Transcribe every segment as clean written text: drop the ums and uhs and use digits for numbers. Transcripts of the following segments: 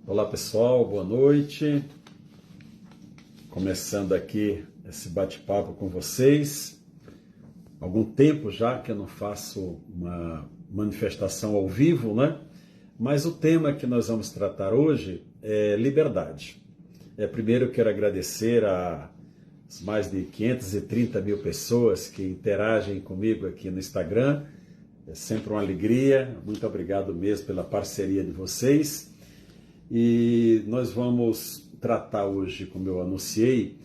Olá pessoal, boa noite. Começando aqui esse bate-papo com vocês. Há algum tempo já que eu não faço uma manifestação ao vivo, né? Mas o tema que nós vamos tratar hoje é liberdade. Primeiro eu quero agradecer às mais de 530 mil pessoas que interagem comigo aqui no Instagram. É sempre uma alegria. Muito obrigado mesmo pela parceria de vocês. E nós vamos tratar hoje, como eu anunciei,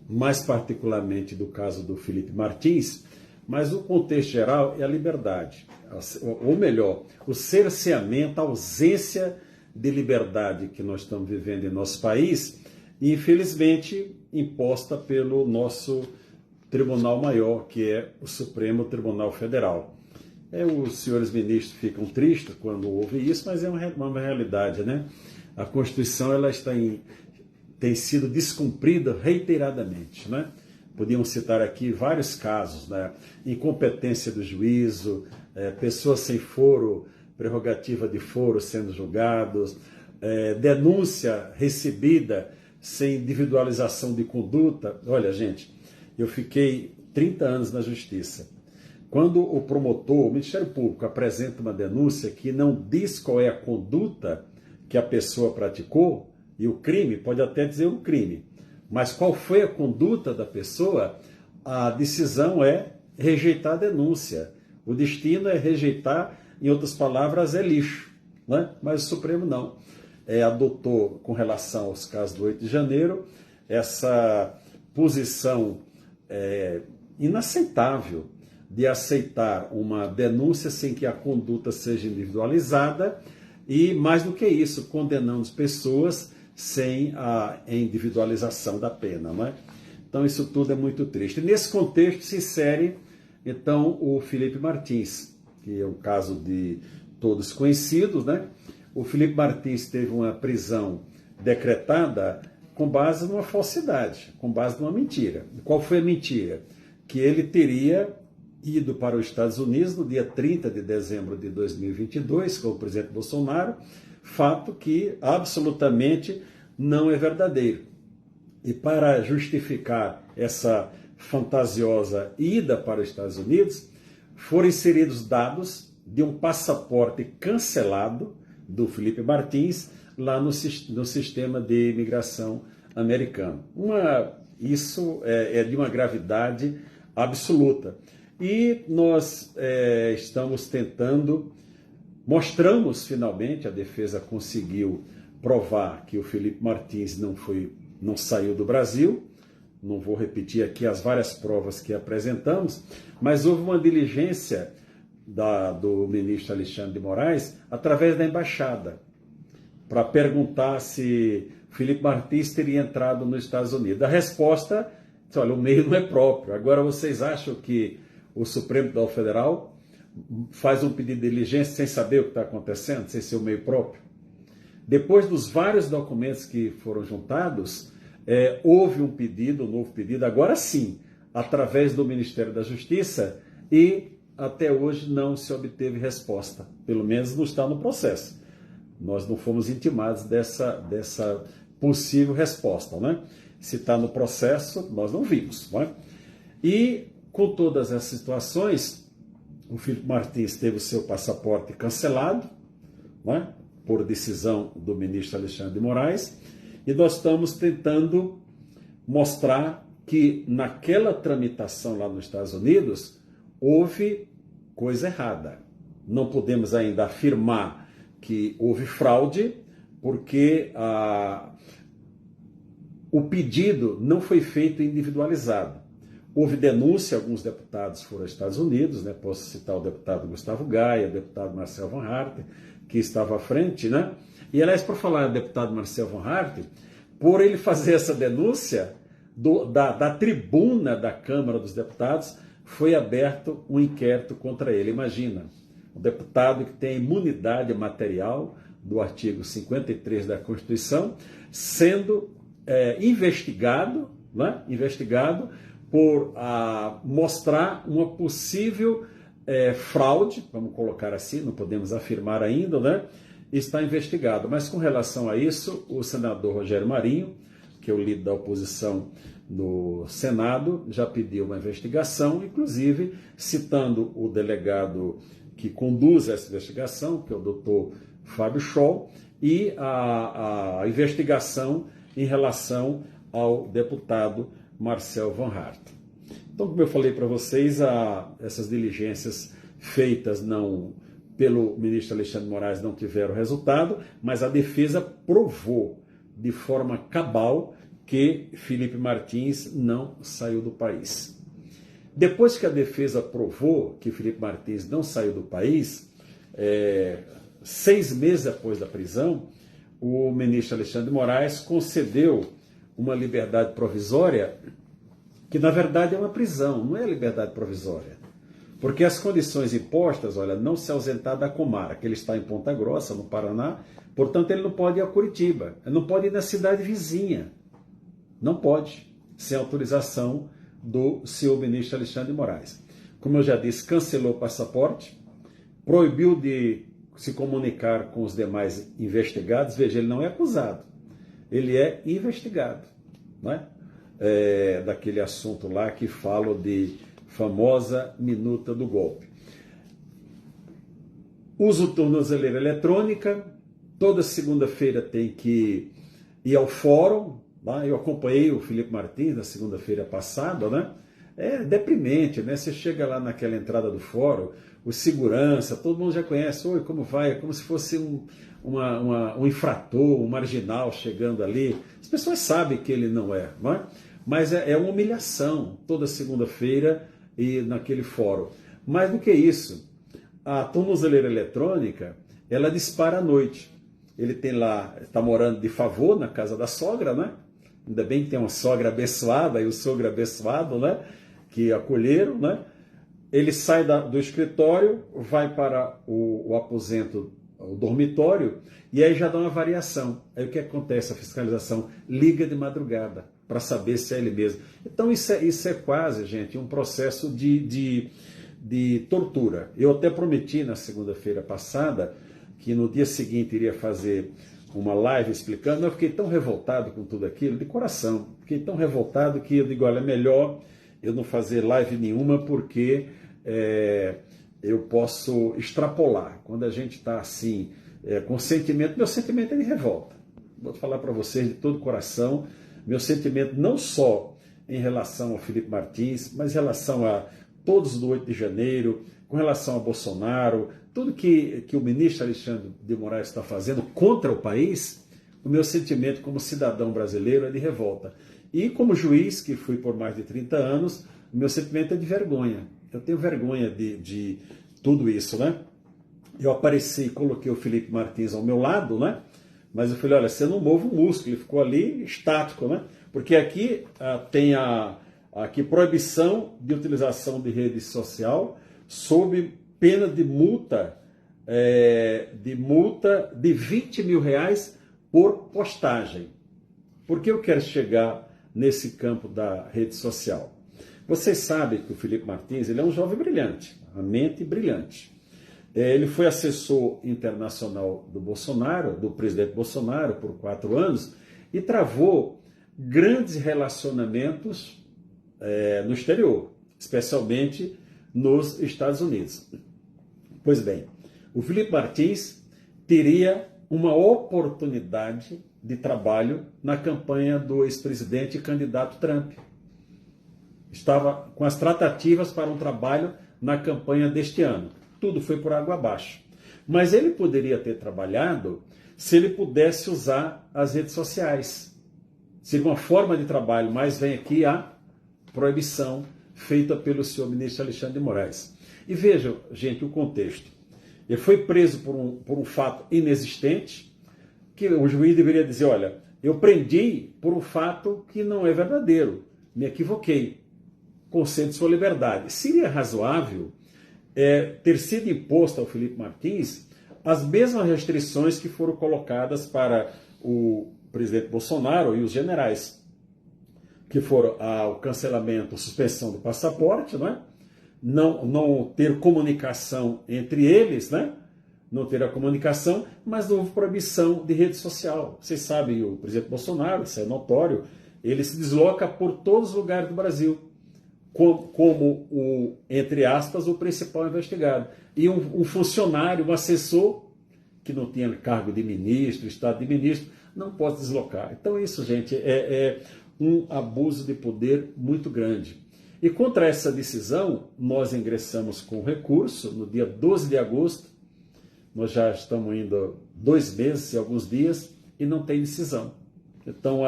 mais particularmente do caso do Felipe Martins, mas o contexto geral é a liberdade, ou melhor, o cerceamento, a ausência de liberdade que nós estamos vivendo em nosso país, e infelizmente imposta pelo nosso Tribunal Maior, que é o Supremo Tribunal Federal. Os senhores ministros ficam tristes quando ouvem isso, mas é uma realidade, né? A Constituição tem sido descumprida reiteradamente, né? Podíamos citar aqui vários casos, né? Incompetência do juízo, pessoas sem foro, prerrogativa de foro sendo julgados, denúncia recebida sem individualização de conduta. Olha, gente, eu fiquei 30 anos na Justiça. Quando o promotor, o Ministério Público, apresenta uma denúncia que não diz qual é a conduta que a pessoa praticou, e o crime, pode até dizer um crime, mas qual foi a conduta da pessoa, a decisão é rejeitar a denúncia. O destino é rejeitar, em outras palavras, é lixo, né? Mas o Supremo não. Adotou, com relação aos casos do 8 de janeiro, essa posição inaceitável de aceitar uma denúncia sem que a conduta seja individualizada e, mais do que isso, condenando pessoas sem a individualização da pena, não é? Então, isso tudo é muito triste. Nesse contexto se insere, então, o Felipe Martins, que é um caso de todos conhecidos, né? O Felipe Martins teve uma prisão decretada com base numa falsidade, com base numa mentira. Qual foi a mentira? Que ele teria ido para os Estados Unidos no dia 30 de dezembro de 2022 com o presidente Bolsonaro, fato que absolutamente não é verdadeiro. E para justificar essa fantasiosa ida para os Estados Unidos, foram inseridos dados de um passaporte cancelado do Felipe Martins lá no sistema de imigração americano. Isso é de uma gravidade absoluta. E nós estamos mostramos finalmente, a defesa conseguiu provar que o Felipe Martins não saiu do Brasil. Não vou repetir aqui as várias provas que apresentamos, mas houve uma diligência do ministro Alexandre de Moraes através da embaixada para perguntar se Felipe Martins teria entrado nos Estados Unidos. A resposta, olha, o meio não é próprio. Agora vocês acham que o Supremo Tribunal Federal faz um pedido de diligência sem saber o que está acontecendo, sem ser o meio próprio? Depois dos vários documentos que foram juntados, houve um novo pedido, agora sim, através do Ministério da Justiça, e até hoje não se obteve resposta, pelo menos não está no processo. Nós não fomos intimados dessa possível resposta, né? Se está no processo, nós não vimos, não é? E com todas essas situações, o Felipe Martins teve o seu passaporte cancelado, né, por decisão do ministro Alexandre de Moraes, e nós estamos tentando mostrar que naquela tramitação lá nos Estados Unidos houve coisa errada. Não podemos ainda afirmar que houve fraude, porque o pedido não foi feito individualizado. Houve denúncia, alguns deputados foram aos Estados Unidos, né? Posso citar o deputado Gustavo Gaia, o deputado Marcel Van Haerten, que estava à frente, né? E, aliás, por falar do deputado Marcel Van Haerten, por ele fazer essa denúncia, da tribuna da Câmara dos Deputados, foi aberto um inquérito contra ele. Imagina, um deputado que tem imunidade material do artigo 53 da Constituição, sendo investigado, né? Investigado por mostrar uma possível fraude, vamos colocar assim, não podemos afirmar ainda, né? está investigado. Mas com relação a isso, o senador Rogério Marinho, que é o líder da oposição no Senado, já pediu uma investigação, inclusive citando o delegado que conduz essa investigação, que é o doutor Fábio Scholl, e a investigação em relação ao deputado Marcel Van Haert. Então, como eu falei para vocês, essas diligências feitas pelo ministro Alexandre de Moraes não tiveram resultado, mas a defesa provou de forma cabal que Felipe Martins não saiu do país. Depois que a defesa provou que Felipe Martins não saiu do país, 6 meses após da prisão, o ministro Alexandre de Moraes concedeu uma liberdade provisória, que na verdade é uma prisão, não é liberdade provisória. Porque as condições impostas, olha, não se ausentar da comarca, ele está em Ponta Grossa, no Paraná, portanto ele não pode ir a Curitiba, ele não pode ir na cidade vizinha, não pode, sem autorização do senhor ministro Alexandre de Moraes. Como eu já disse, cancelou o passaporte, proibiu de se comunicar com os demais investigados. Veja, ele não é acusado, ele é investigado, não é? Daquele assunto lá que falo de famosa minuta do golpe. Usa o tornozeleira eletrônica, toda segunda-feira tem que ir ao fórum. Eu acompanhei o Felipe Martins na segunda-feira passada, né? É deprimente, né? Você chega lá naquela entrada do fórum, o segurança, todo mundo já conhece, oi, como vai? É como se fosse um infrator, um marginal chegando ali. As pessoas sabem que ele não é? Mas é uma humilhação toda segunda-feira e naquele fórum. Mais do que isso, a tornozeleira eletrônica, ela dispara à noite. Ele tem lá, está morando de favor na casa da sogra, né? Ainda bem que tem uma sogra abençoada e o sogro abençoado, né? Que acolheram, né? Ele sai do escritório, vai para o aposento, o dormitório, e aí já dá uma variação. Aí o que acontece? A fiscalização liga de madrugada para saber se é ele mesmo. Então isso é quase, gente, um processo de tortura. Eu até prometi na segunda-feira passada que no dia seguinte iria fazer uma live explicando. Eu fiquei tão revoltado com tudo aquilo, de coração. Fiquei tão revoltado que eu digo, olha, é melhor eu não fazer live nenhuma, porque eu posso extrapolar. Quando a gente está assim, com sentimento, meu sentimento é de revolta. Vou falar para vocês de todo o coração, meu sentimento não só em relação ao Felipe Martins, mas em relação a todos do 8 de janeiro, com relação a Bolsonaro, tudo que o ministro Alexandre de Moraes está fazendo contra o país, o meu sentimento como cidadão brasileiro é de revolta. E como juiz, que fui por mais de 30 anos, o meu sentimento é de vergonha. Eu tenho vergonha de tudo isso, né? Eu apareci e coloquei o Felipe Martins ao meu lado, né? Mas eu falei, olha, você não move o músculo, ele ficou ali estático, né? Porque aqui tem aqui proibição de utilização de rede social sob pena de multa de 20 mil reais por postagem. Por que eu quero chegar nesse campo da rede social? Vocês sabem que o Felipe Martins ele é um jovem brilhante, uma mente brilhante. Ele foi assessor internacional do Bolsonaro, do presidente Bolsonaro, por 4 anos, e travou grandes relacionamentos no exterior, especialmente nos Estados Unidos. Pois bem, o Felipe Martins teria uma oportunidade de trabalho na campanha do ex-presidente e candidato Trump. Estava com as tratativas para um trabalho na campanha deste ano. Tudo foi por água abaixo. Mas ele poderia ter trabalhado se ele pudesse usar as redes sociais. Seria uma forma de trabalho, mas vem aqui a proibição feita pelo senhor ministro Alexandre de Moraes. E vejam, gente, o contexto. Ele foi preso por um fato inexistente, que o juiz deveria dizer, olha, eu prendi por um fato que não é verdadeiro, me equivoquei, concede sua liberdade. Seria razoável ter sido imposto ao Felipe Martins as mesmas restrições que foram colocadas para o presidente Bolsonaro e os generais, que foram o cancelamento, a suspensão do passaporte, né? Não ter comunicação entre eles, né? não ter a comunicação, mas não houve proibição de rede social. Vocês sabem, o presidente Bolsonaro, isso é notório, ele se desloca por todos os lugares do Brasil, como o, entre aspas, o principal investigado. E um funcionário, um assessor, que não tinha cargo de ministro, estado de ministro, não pode deslocar. Então isso, gente, é um abuso de poder muito grande. E contra essa decisão, nós ingressamos com recurso no dia 12 de agosto, nós já estamos indo 2 meses e alguns dias, e não tem decisão. Então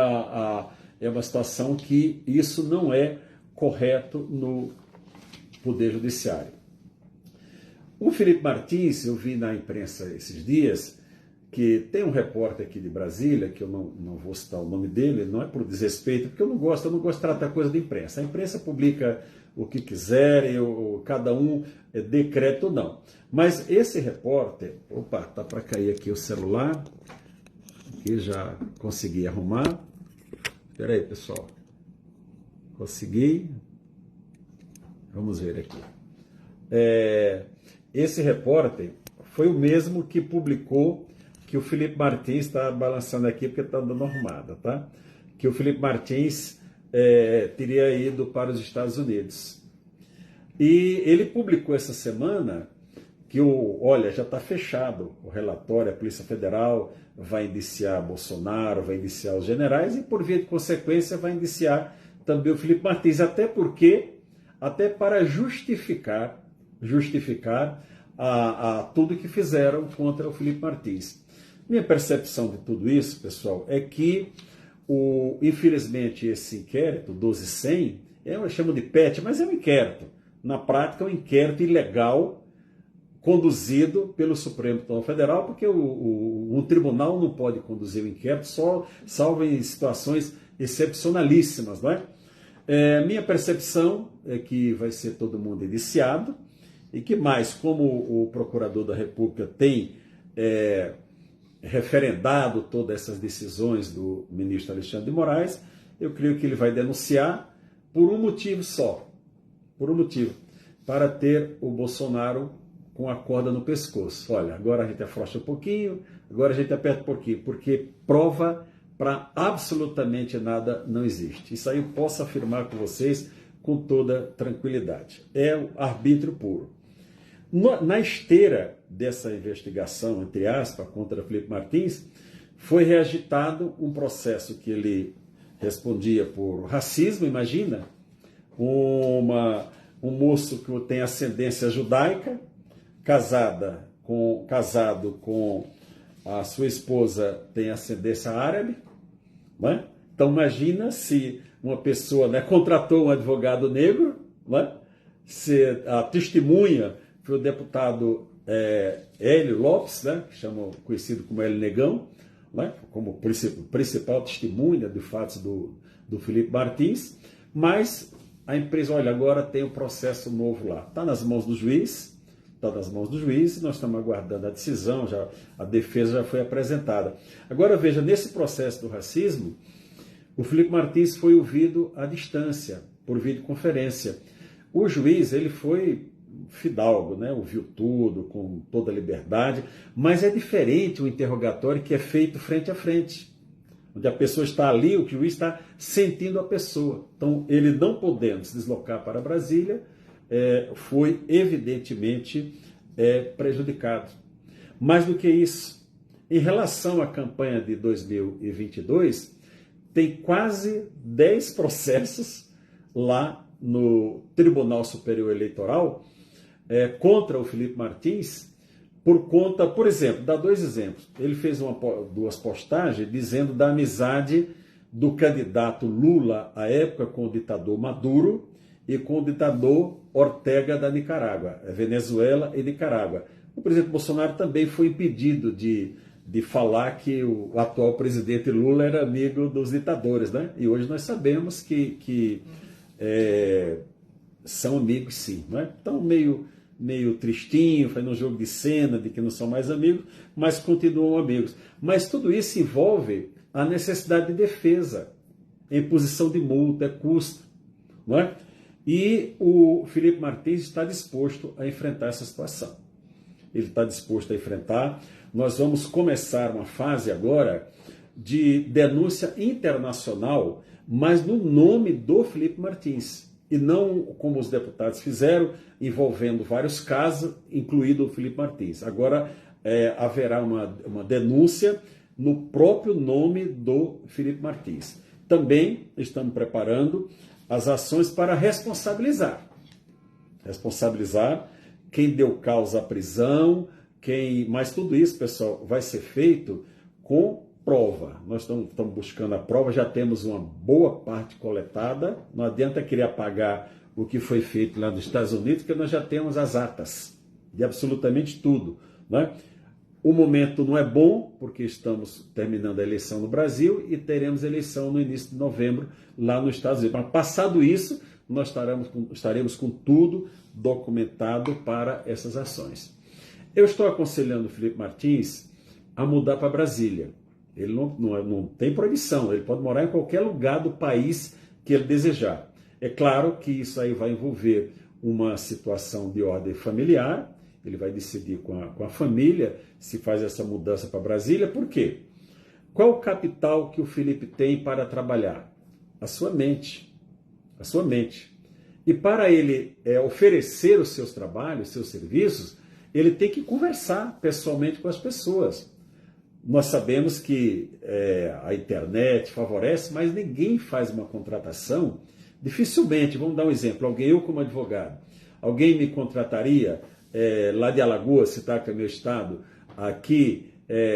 é uma situação que isso não é correto no Poder Judiciário. O Felipe Martins, eu vi na imprensa esses dias, que tem um repórter aqui de Brasília, que eu não vou citar o nome dele, não é por desrespeito, porque eu não gosto de tratar coisa de imprensa. A imprensa publica o que quiser, cada um dê crédito ou não. Mas esse repórter, opa, tá para cair aqui o celular, aqui já consegui arrumar. Espera aí, pessoal. Consegui. Vamos ver aqui. Esse repórter foi o mesmo que publicou, que o Felipe Martins está balançando aqui porque está dando arrumada, tá? Que o Felipe Martins teria ido para os Estados Unidos. E ele publicou essa semana que olha, já está fechado o relatório, a Polícia Federal vai indiciar Bolsonaro, vai indiciar os generais e, por via de consequência, vai indiciar também o Felipe Martins, até para justificar tudo que fizeram contra o Felipe Martins. Minha percepção de tudo isso, pessoal, é que, infelizmente, esse inquérito, 12100, eu chamo de PET, mas é um inquérito. Na prática, é um inquérito ilegal conduzido pelo Supremo Tribunal Federal, porque um tribunal não pode conduzir o inquérito, salvo em situações excepcionalíssimas, não é? Minha percepção é que vai ser todo mundo indiciado, e que mais, como o Procurador da República tem referendado todas essas decisões do ministro Alexandre de Moraes, eu creio que ele vai denunciar por um motivo só, para ter o Bolsonaro com a corda no pescoço. Olha, agora a gente afrouxa um pouquinho, agora a gente aperta um pouquinho, porque prova para absolutamente nada não existe. Isso aí eu posso afirmar com vocês com toda tranquilidade. É o arbítrio puro. Na esteira dessa investigação, entre aspas, contra Felipe Martins, foi reagitado um processo que ele respondia por racismo, imagina, um moço que tem ascendência judaica, casado com a sua esposa tem ascendência árabe, não é? Então imagina se uma pessoa contratou um advogado negro, não é? Se a testemunha foi o deputado Hélio Lopes, né? Conhecido como Hélio Negão, né? Como principal testemunha de fatos do Felipe Martins, mas a empresa, olha, agora tem um processo novo lá, está nas mãos do juiz, e nós estamos aguardando a decisão, a defesa já foi apresentada. Agora veja, nesse processo do racismo, o Felipe Martins foi ouvido à distância, por videoconferência. O juiz, ele foi fidalgo, né? Ouviu tudo, com toda a liberdade, mas é diferente o interrogatório que é feito frente a frente, onde a pessoa está ali, o juiz está sentindo a pessoa. Então, ele não podendo se deslocar para Brasília, foi evidentemente prejudicado. Mais do que isso, em relação à campanha de 2022, tem quase 10 processos lá no Tribunal Superior Eleitoral contra o Felipe Martins, por conta, por exemplo, dá 2 exemplos. Ele fez 2 postagens dizendo da amizade do candidato Lula à época com o ditador Maduro e com o ditador Ortega da Nicarágua, Venezuela e Nicarágua. O presidente Bolsonaro também foi impedido de falar que o atual presidente Lula era amigo dos ditadores, né? E hoje nós sabemos que são amigos sim, não é? Então meio tristinho, fazendo um jogo de cena de que não são mais amigos, mas continuam amigos. Mas tudo isso envolve a necessidade de defesa, imposição de multa, custo, não é? E o Felipe Martins está disposto a enfrentar essa situação. ele está disposto a enfrentar. Nós vamos começar uma fase agora de denúncia internacional, mas no nome do Felipe Martins, e não como os deputados fizeram, envolvendo vários casos, incluído o Felipe Martins. Agora haverá uma denúncia no próprio nome do Felipe Martins. Também estamos preparando as ações para responsabilizar quem deu causa à prisão, mas tudo isso, pessoal, vai ser feito com prova. Nós estamos buscando a prova, já temos uma boa parte coletada, não adianta querer apagar o que foi feito lá nos Estados Unidos, porque nós já temos as atas de absolutamente tudo, né? O momento não é bom, porque estamos terminando a eleição no Brasil e teremos eleição no início de novembro lá nos Estados Unidos. Mas passado isso, nós estaremos com tudo documentado para essas ações. Eu estou aconselhando o Felipe Martins a mudar para Brasília. Ele não tem proibição, ele pode morar em qualquer lugar do país que ele desejar. É claro que isso aí vai envolver uma situação de ordem familiar, ele vai decidir com a família se faz essa mudança para Brasília. Por quê? Qual o capital que o Felipe tem para trabalhar? A sua mente. A sua mente. E para ele oferecer os seus trabalhos, seus serviços, ele tem que conversar pessoalmente com as pessoas. Nós sabemos que a internet favorece, mas ninguém faz uma contratação. Dificilmente, vamos dar um exemplo, eu como advogado, alguém me contrataria lá de Alagoas, citar que é meu estado, aqui,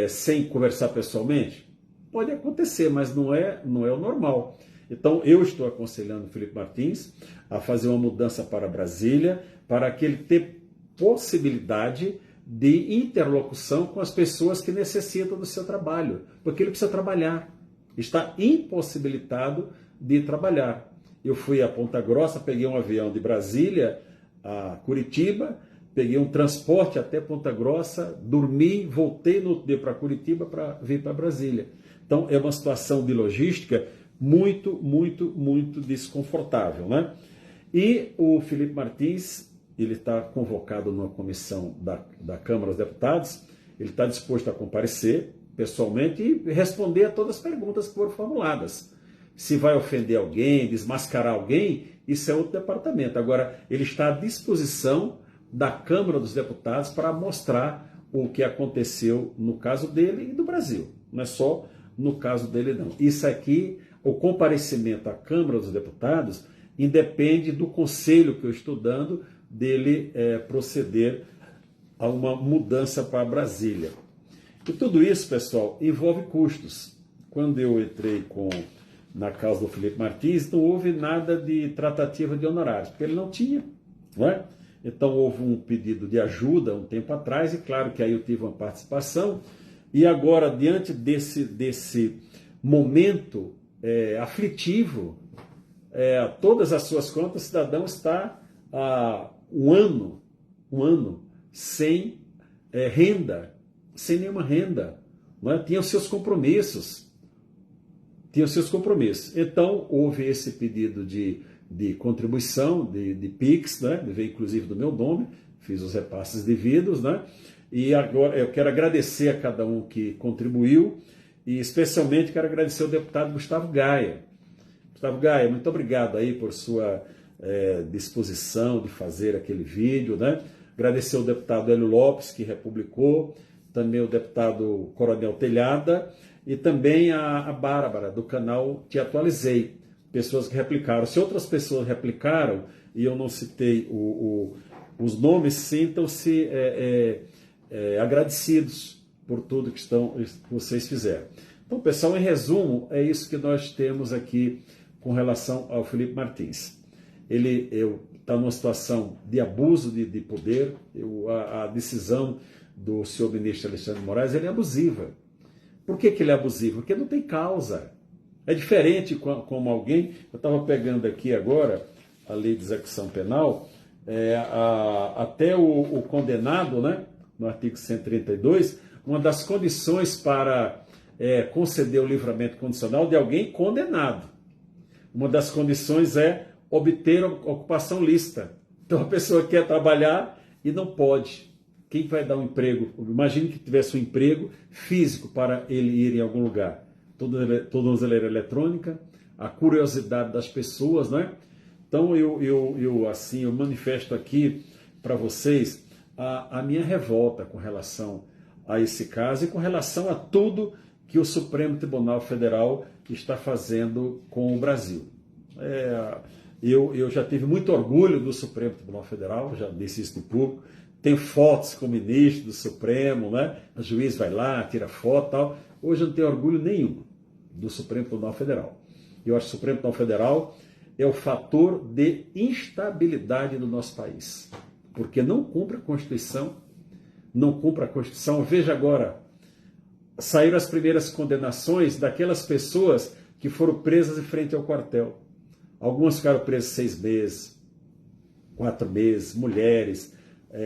sem conversar pessoalmente? Pode acontecer, mas não é o normal. Então, eu estou aconselhando o Felipe Martins a fazer uma mudança para Brasília, para que ele tenha possibilidade de interlocução com as pessoas que necessitam do seu trabalho, porque ele precisa trabalhar, está impossibilitado de trabalhar. Eu fui a Ponta Grossa, peguei um avião de Brasília a Curitiba, peguei um transporte até Ponta Grossa, dormi, voltei no outro dia para Curitiba para vir para Brasília. Então, é uma situação de logística muito, muito, muito desconfortável, né? E o Felipe Martins, ele está convocado numa comissão da Câmara dos Deputados, ele está disposto a comparecer pessoalmente e responder a todas as perguntas que foram formuladas. Se vai ofender alguém, desmascarar alguém, isso é outro departamento. Agora, ele está à disposição da Câmara dos Deputados para mostrar o que aconteceu no caso dele e do Brasil. Não é só no caso dele, não. Isso aqui, o comparecimento à Câmara dos Deputados, independe do conselho que eu estou dando dele proceder a uma mudança para Brasília. E tudo isso, pessoal, envolve custos. Quando eu entrei na causa do Felipe Martins, não houve nada de tratativa de honorários, porque ele não tinha, não é? Então houve um pedido de ajuda um tempo atrás, e claro que aí eu tive uma participação, e agora, diante desse momento aflitivo, todas as suas contas, o cidadão está há um ano sem renda, sem nenhuma renda, não é? Tinha os seus compromissos. Então, houve esse pedido de contribuição, de PIX, né? Veio inclusive do meu nome, fiz os repasses devidos, né? E agora eu quero agradecer a cada um que contribuiu, e especialmente quero agradecer ao deputado Gustavo Gaia. Gustavo Gaia, muito obrigado aí por sua disposição de fazer aquele vídeo, né? Agradecer ao deputado Hélio Lopes, que republicou, também o deputado Coronel Telhada, e também a Bárbara, do canal Te Atualizei, pessoas que replicaram. Se outras pessoas replicaram, e eu não citei os nomes, sintam-se agradecidos por tudo que vocês fizeram. Então, pessoal, em resumo, é isso que nós temos aqui com relação ao Felipe Martins. Ele está numa situação de abuso de poder, a decisão do senhor ministro Alexandre de Moraes é abusiva. Por que ele é abusivo? Porque não tem causa. É diferente como alguém... Eu estava pegando aqui agora a lei de execução penal, até o condenado, né, no artigo 132, uma das condições para conceder o livramento condicional de alguém condenado. Uma das condições é obter ocupação lícita. Então a pessoa quer trabalhar e não pode. Quem vai dar um emprego? Imagine que tivesse um emprego físico para ele ir em algum lugar. Tornozeleira eletrônica, a curiosidade das pessoas, não é? Então eu manifesto aqui para vocês a minha revolta com relação a esse caso e com relação a tudo que o Supremo Tribunal Federal está fazendo com o Brasil. Eu já tive muito orgulho do Supremo Tribunal Federal, já disse isso no público, tenho fotos com o ministro do Supremo, né? O juiz vai lá, tira foto e tal. Hoje eu não tenho orgulho nenhum do Supremo Tribunal Federal. Eu acho que o Supremo Tribunal Federal é o fator de instabilidade do nosso país, porque não cumpre a Constituição, não cumpre a Constituição. Veja agora, saíram as primeiras condenações daquelas pessoas que foram presas em frente ao quartel. Algumas ficaram presas 6 meses, 4 meses, mulheres,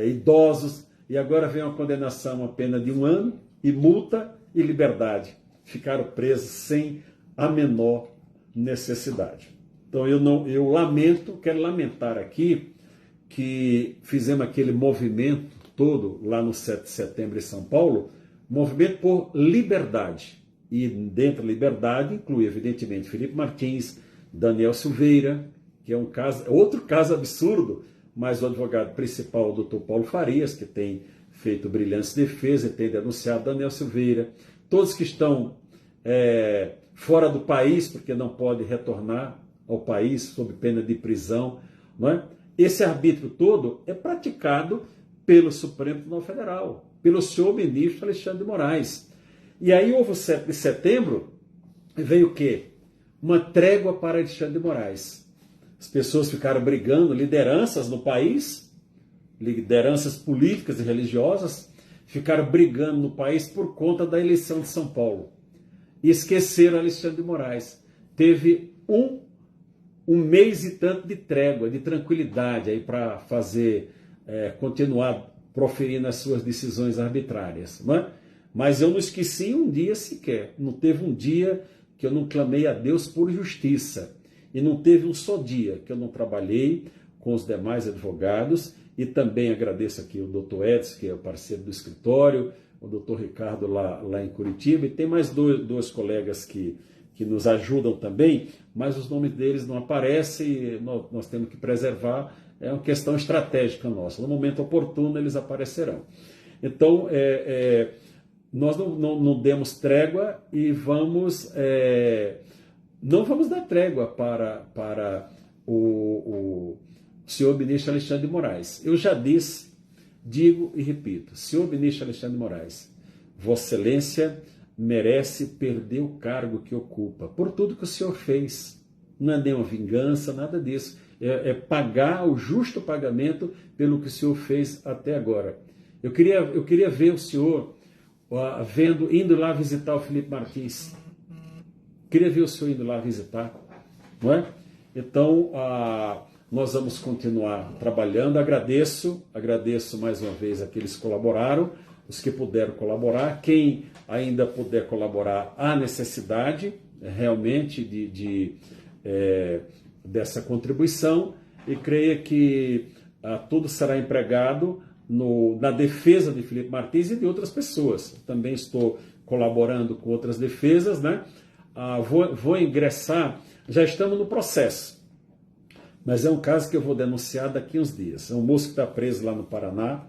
idosos, e agora vem uma condenação, uma pena de 1 ano, e multa e liberdade. Ficaram presos sem a menor necessidade. Então eu lamento, quero lamentar aqui que fizemos aquele movimento todo lá no 7 de setembro em São Paulo, movimento por liberdade. E dentro da liberdade inclui, evidentemente, Felipe Martins, Daniel Silveira, que é outro caso absurdo, mas o advogado principal, o Dr. Paulo Farias, que tem feito brilhante defesa e tem denunciado Daniel Silveira, todos que estão fora do país, porque não podem retornar ao país sob pena de prisão, não é? Esse arbítrio todo é praticado pelo Supremo Tribunal Federal, pelo senhor ministro Alexandre de Moraes. E aí houve o 7 de setembro, e veio o quê? Uma trégua para Alexandre de Moraes. As pessoas ficaram brigando, lideranças no país, lideranças políticas e religiosas, ficaram brigando no país por conta da eleição de São Paulo. E esqueceram Alexandre de Moraes. Teve um mês e tanto de trégua, de tranquilidade aí para fazer, continuar proferindo as suas decisões arbitrárias. Não é? Mas eu não esqueci um dia sequer. Não teve um dia que eu não clamei a Deus por justiça. E não teve um só dia que eu não trabalhei com os demais advogados. E também agradeço aqui o doutor Edson, que é o parceiro do escritório, o doutor Ricardo lá em Curitiba, e tem mais dois colegas que nos ajudam também, mas os nomes deles não aparecem, nós temos que preservar, é uma questão estratégica nossa. No momento oportuno eles aparecerão. Então, nós não demos trégua e não vamos dar trégua para o senhor ministro Alexandre de Moraes. Eu já disse, digo e repito, senhor ministro Alexandre de Moraes, Vossa Excelência merece perder o cargo que ocupa, por tudo que o senhor fez. Não é nenhuma vingança, nada disso. É pagar o justo pagamento pelo que o senhor fez até agora. Eu queria ver o senhor indo lá visitar o Felipe Martins. Queria ver o senhor indo lá visitar, não é? Então, nós vamos continuar trabalhando. Agradeço mais uma vez aqueles que colaboraram, os que puderam colaborar. Quem ainda puder colaborar, há necessidade realmente dessa contribuição, e creia que tudo será empregado na defesa de Felipe Martins e de outras pessoas. Também estou colaborando com outras defesas, né? Vou ingressar, já estamos no processo, mas é um caso que eu vou denunciar daqui a uns dias. É um moço que está preso lá no Paraná,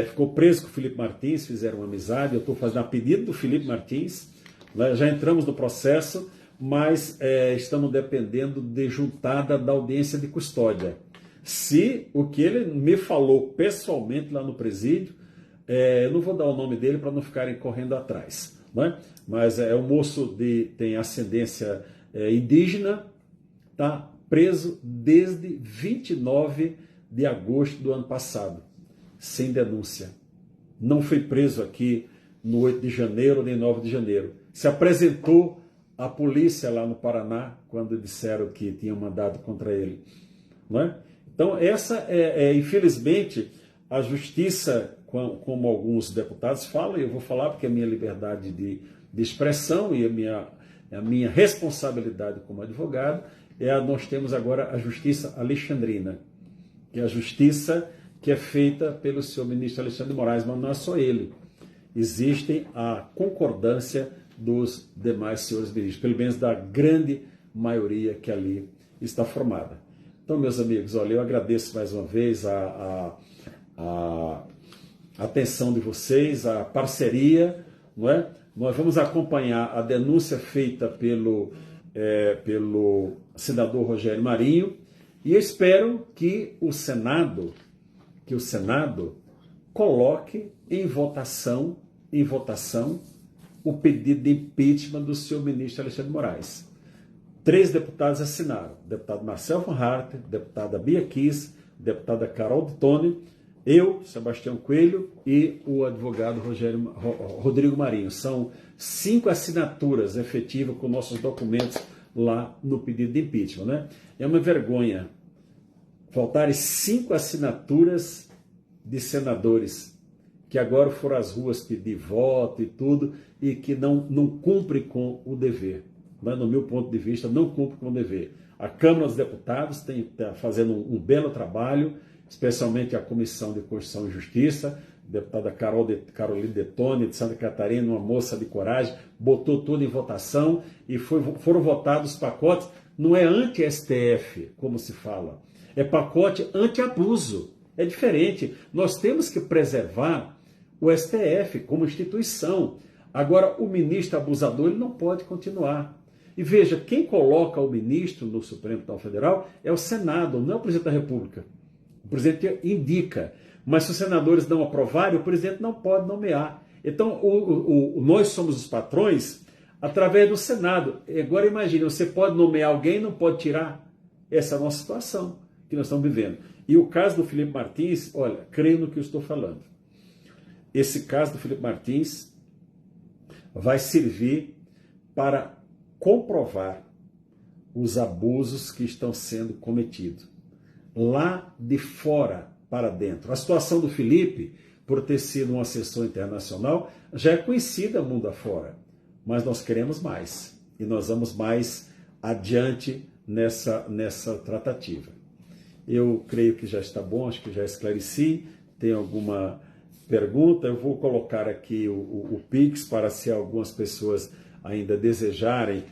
ficou preso com o Felipe Martins, fizeram uma amizade, eu estou fazendo a pedido do Felipe Martins, né? Já entramos no processo, mas estamos dependendo de juntada da audiência de custódia. Se o que ele me falou pessoalmente lá no presídio, eu não vou dar o nome dele para não ficarem correndo atrás, né? Mas é um moço tem ascendência indígena, está preso desde 29 de agosto do ano passado, sem denúncia. Não foi preso aqui no 8 de janeiro nem 9 de janeiro. Se apresentou à polícia lá no Paraná quando disseram que tinham mandado contra ele, não é? Então, essa infelizmente, a justiça, como alguns deputados falam, e eu vou falar porque é a minha liberdade de expressão e a minha responsabilidade como advogado, nós temos agora a justiça alexandrina, que é a justiça que é feita pelo senhor ministro Alexandre de Moraes, mas não é só ele. Existem a concordância dos demais senhores ministros, pelo menos da grande maioria que ali está formada. Então, meus amigos, olha, eu agradeço mais uma vez a atenção de vocês, a parceria, não é? Nós vamos acompanhar a denúncia feita pelo senador Rogério Marinho e eu espero que o Senado coloque em votação o pedido de impeachment do senhor ministro Alexandre de Moraes. 3 deputados assinaram, o deputado Marcel Van Harten, deputada Bia Kiss, deputada Carol de Tone, eu, Sebastião Coelho e o advogado Rodrigo Marinho. São 5 assinaturas efetivas com nossos documentos lá no pedido de impeachment, né? É uma vergonha faltarem 5 assinaturas de senadores que agora foram às ruas pedir voto e tudo e que não cumpre com o dever. Mas, no meu ponto de vista, não cumpre com o dever. A Câmara dos Deputados está fazendo um belo trabalho, especialmente a Comissão de Constituição e Justiça, a deputada Caroline Detone, de Santa Catarina, uma moça de coragem, botou tudo em votação e foram votados os pacotes. Não é anti-STF, como se fala, é pacote anti-abuso. É diferente. Nós temos que preservar o STF como instituição. Agora, o ministro abusador ele não pode continuar. E veja, quem coloca o ministro no Supremo Tribunal Federal é o Senado, não é o presidente da República. O presidente indica. Mas se os senadores não aprovarem, o presidente não pode nomear. Então, nós somos os patrões através do Senado. Agora, imagine, você pode nomear alguém e não pode tirar. Essa é a nossa situação que nós estamos vivendo. E o caso do Felipe Martins, olha, creio no que eu estou falando. Esse caso do Felipe Martins vai servir para comprovar os abusos que estão sendo cometidos lá de fora para dentro. A situação do Felipe, por ter sido um assessor internacional, já é conhecida mundo afora, mas nós queremos mais e nós vamos mais adiante nessa tratativa. Eu creio que já está bom, acho que já esclareci. Tem alguma pergunta? Eu vou colocar aqui o Pix para se algumas pessoas ainda desejarem,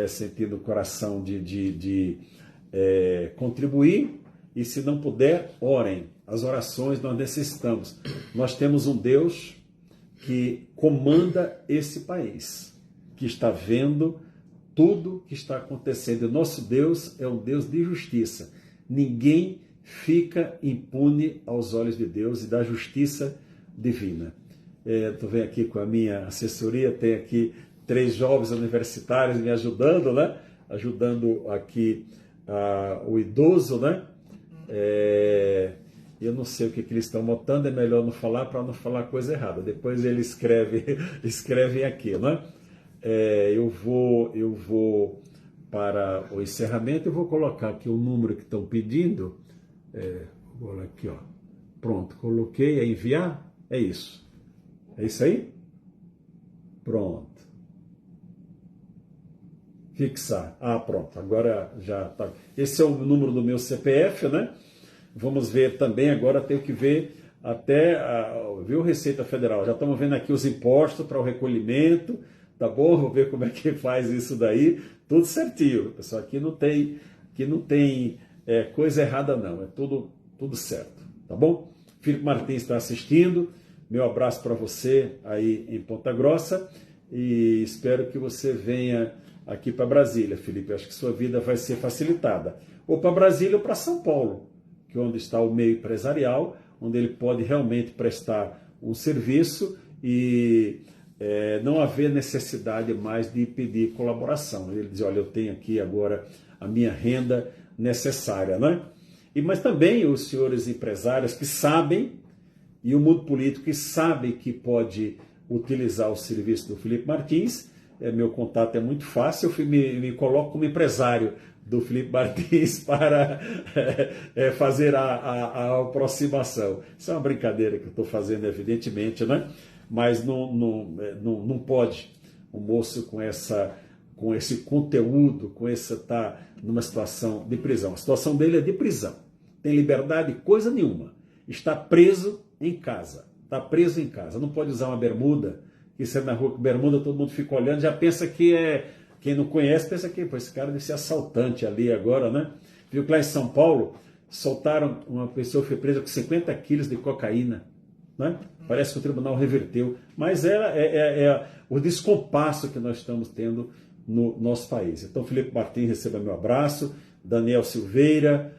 sentir no coração de contribuir. E se não puder, orem. As orações nós necessitamos. Nós temos um Deus que comanda esse país, que está vendo tudo que está acontecendo. O nosso Deus é um Deus de justiça. Ninguém fica impune aos olhos de Deus e da justiça divina. Estou vendo aqui com a minha assessoria, tem aqui 3 jovens universitários me ajudando, né? Ajudando aqui o idoso, né? Eu não sei o que eles estão botando, é melhor não falar para não falar coisa errada. Depois ele escrevem aqui, né? Eu vou para o encerramento, eu vou colocar aqui o número que estão pedindo. Vou aqui, ó. Pronto, coloquei, enviar, é isso. É isso aí? Pronto. Fixar. Pronto, agora já está. Esse é o número do meu CPF, né? Vamos ver também, agora tenho que ver até, viu, Receita Federal. Já estamos vendo aqui os impostos para o recolhimento, tá bom? Vou ver como é que faz isso daí. Tudo certinho, pessoal. Aqui não tem coisa errada não, é tudo certo, tá bom? Felipe Martins está assistindo, meu abraço para você aí em Ponta Grossa e espero que você venha aqui para Brasília, Felipe. Acho que sua vida vai ser facilitada. Ou para Brasília ou para São Paulo, que é onde está o meio empresarial, onde ele pode realmente prestar um serviço e não haver necessidade mais de pedir colaboração. Ele diz, olha, eu tenho aqui agora a minha renda necessária, né? Mas também os senhores empresários que sabem, e o mundo político que sabe que pode utilizar o serviço do Felipe Martins, meu contato é muito fácil, eu me coloco como empresário do Felipe Martins para fazer a aproximação. Isso é uma brincadeira que eu estou fazendo, evidentemente, né? Mas não pode um moço com esse conteúdo, tá numa situação de prisão. A situação dele é de prisão. Tem liberdade coisa nenhuma. está preso em casa. Está preso em casa. Não pode usar uma bermuda, que sai na rua com bermuda, todo mundo fica olhando, já pensa que é... Quem não conhece pensa que esse cara deve ser assaltante ali agora, né? Viu que lá em São Paulo soltaram uma pessoa que foi presa com 50 quilos de cocaína, né? Parece que o tribunal reverteu, mas é o descompasso que nós estamos tendo no nosso país. Então, Felipe Martins, receba meu abraço, Daniel Silveira,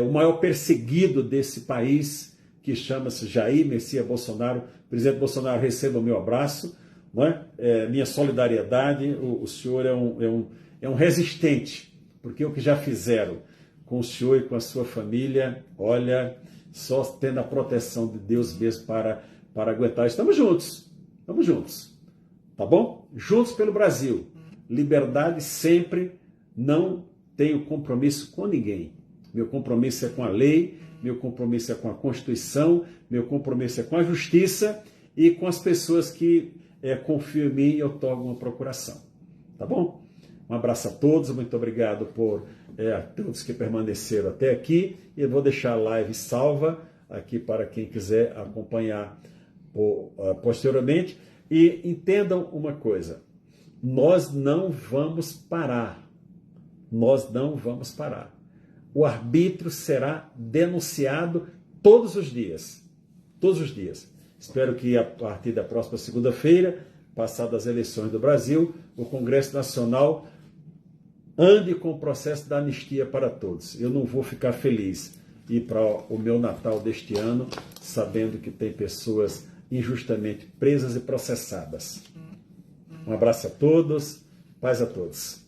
o maior perseguido desse país, que chama-se Jair Messias Bolsonaro. Presidente Bolsonaro, receba meu abraço, não é? Minha solidariedade. O senhor é um resistente, porque o que já fizeram com o senhor e com a sua família, olha, só tendo a proteção de Deus mesmo para aguentar. Estamos juntos, tá bom? Juntos pelo Brasil. Liberdade sempre, não tenho compromisso com ninguém. Meu compromisso é com a lei, meu compromisso é com a Constituição, meu compromisso é com a justiça e com as pessoas que confiam em mim e otorgam uma procuração. Tá bom? Um abraço a todos, muito obrigado por todos que permaneceram até aqui. E eu vou deixar a live salva aqui para quem quiser acompanhar posteriormente. E entendam uma coisa, nós não vamos parar. Nós não vamos parar. O arbítrio será denunciado todos os dias. Todos os dias. Espero que a partir da próxima segunda-feira, passadas as eleições do Brasil, o Congresso Nacional ande com o processo da anistia para todos. Eu não vou ficar feliz ir para o meu Natal deste ano sabendo que tem pessoas injustamente presas e processadas. Um abraço a todos, paz a todos.